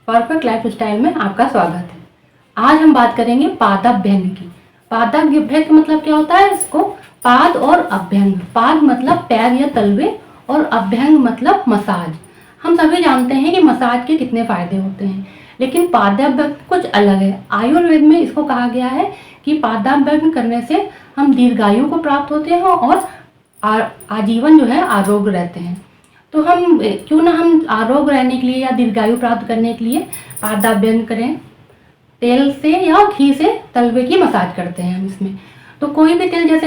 Perfect lifestyle में आपका स्वागत है। आज हम बात करेंगे पादाभ्यंग की। पादाभ्यंग मतलब क्या होता है? इसको पाद और अभ्यंग, पाद मतलब पैर या तलवे और अभ्यंग मतलब मसाज। हम सभी जानते हैं कि मसाज के कितने फायदे होते हैं, लेकिन पादाभ्यंग कुछ अलग है। आयुर्वेद में इसको कहा गया है कि पादाभ्यंग करने से हम दीर्घायु को प्राप्त होते हैं और आजीवन जो है आरोग्य रहते हैं। तो हम क्यों ना हम आरोग्य रहने के लिए या दीर्घायु प्राप्त करने के लिए पादाभ्यंग करें। तेल से या घी से तलवे की मसाज करते हैं हम इसमें। तो कोई भी तेल, जैसे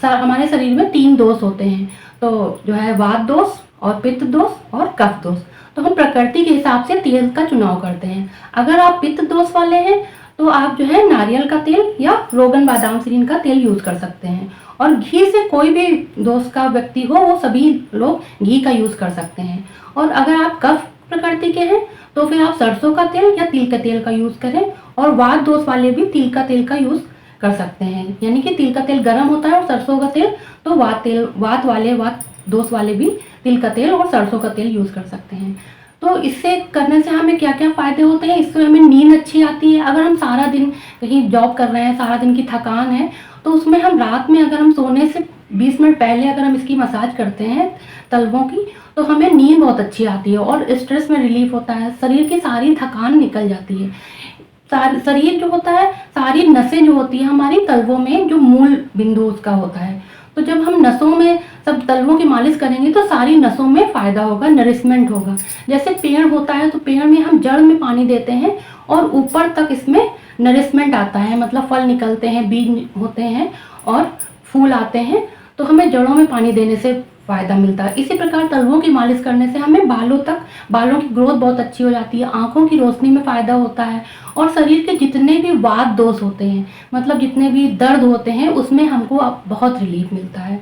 हमारे शरीर में 3 दोष होते हैं, तो जो है वात दोष और पित्त दोष और कफ दोष। तो हम प्रकृति के हिसाब से तेल का चुनाव करते हैं। अगर आप पित्त दोष वाले हैं तो आप जो है नारियल का तेल या रोगन बादाम श्रीन का तेल यूज कर सकते हैं। और घी से कोई भी दोष का व्यक्ति हो वो सभी लोग घी का यूज कर सकते हैं। और अगर आप कफ प्रकृति के हैं तो फिर आप सरसों का तेल या तिल का तेल का यूज करें। और वात दोष वाले भी तिल का तेल का यूज कर सकते हैं, यानी कि तिल का तेल गर्म होता है और सरसों का तेल तो वात दोष वाले भी तिल का तेल और सरसों का तेल यूज कर सकते हैं। तो इससे करने से हमें क्या क्या फायदे होते हैं? इससे हमें नींद अच्छी आती है। अगर हम सारा दिन कहीं जॉब कर रहे हैं, सारा दिन की थकान है, तो उसमें हम रात में अगर हम सोने से 20 मिनट पहले अगर हम इसकी मसाज करते हैं तलवों की, तो हमें नींद बहुत अच्छी आती है और स्ट्रेस में रिलीफ होता है। शरीर की सारी थकान निकल जाती है। शरीर जो होता है, सारी नसें जो होती है हमारी तलवों में, जो मूल बिंदु उसका होता है, तो जब हम नसों में सब तलवों की मालिश करेंगे तो सारी नसों में फायदा होगा, नरिशमेंट होगा। जैसे पेड़ होता है तो पेड़ में हम जड़ में पानी देते हैं और ऊपर तक इसमें नरिशमेंट आता है, मतलब फल निकलते हैं, बीज होते हैं और फूल आते हैं, तो हमें जड़ों में पानी देने से फायदा मिलता है। इसी प्रकार तलवों की मालिश करने से हमें बालों की ग्रोथ बहुत अच्छी हो जाती है, आंखों की रोशनी में फायदा होता है और शरीर के जितने भी वात दोष होते हैं, मतलब जितने भी दर्द होते हैं, उसमें हमको अब बहुत रिलीफ मिलता है।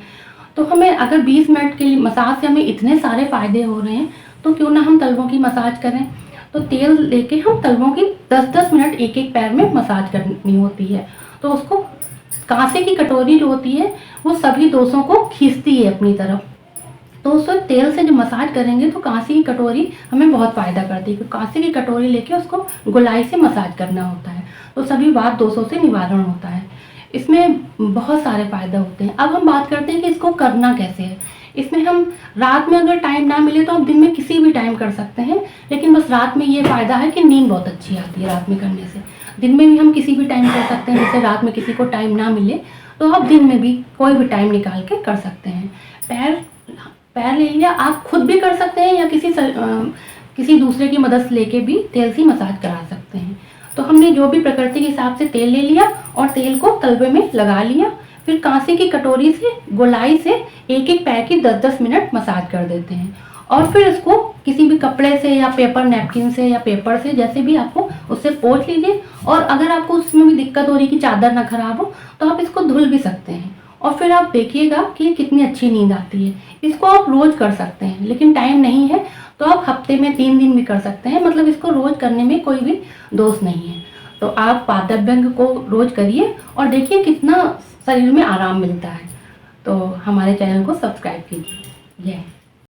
तो हमें अगर 20 मिनट के लिए मसाज से हमें इतने सारे फायदे हो रहे हैं, तो क्यों ना हम तलवों की मसाज करें। तो तेल लेके हम तलवों की 10-10 मिनट एक पैर में मसाज करनी होती है। तो उसको कांसे की कटोरी जो होती है वो सभी दोषों को खींचती है अपनी तरफ। तो उसको तेल से जब मसाज करेंगे तो कांसे की कटोरी हमें बहुत फायदा करती है। कांसे की कटोरी लेके उसको गोलाई से मसाज करना होता है, तो सभी वात दोषों से निवारण होता है। इसमें बहुत सारे फायदे होते हैं। अब हम बात करते हैं कि इसको करना कैसे है। इसमें हम रात में अगर टाइम ना मिले तो आप दिन में किसी भी टाइम कर सकते हैं, लेकिन बस रात में ये फायदा है कि नींद बहुत अच्छी आती है रात में करने से। दिन में भी हम किसी भी टाइम कर सकते हैं, जैसे रात में किसी को टाइम ना मिले तो आप दिन में भी कोई भी टाइम निकाल के कर सकते हैं। पैर ले लिया, आप खुद भी कर सकते हैं या किसी दूसरे की मदद लेके भी तेल से मसाज करा सकते हैं। तो हमने जो भी प्रकृति के हिसाब से तेल ले लिया और तेल को तलवे में लगा लिया, फिर कांसे की कटोरी से गोलाई से एक पैर की 10-10 मिनट मसाज कर देते हैं। और फिर इसको किसी भी कपड़े से या पेपर नैपकिन से या पेपर से, जैसे भी आपको, उससे पोंछ लीजिए। और अगर आपको उसमें भी दिक्कत हो रही कि चादर ना खराब हो तो आप इसको धुल भी सकते हैं और फिर आप देखिएगा कि कितनी अच्छी नींद आती है। इसको आप रोज कर सकते हैं, लेकिन टाइम नहीं है तो आप हफ्ते में 3 दिन भी कर सकते हैं, मतलब इसको रोज करने में कोई भी दोष नहीं है। तो आप पादाभ्यंग को रोज करिए और देखिए कितना शरीर में आराम मिलता है। तो हमारे चैनल को सब्सक्राइब कीजिए।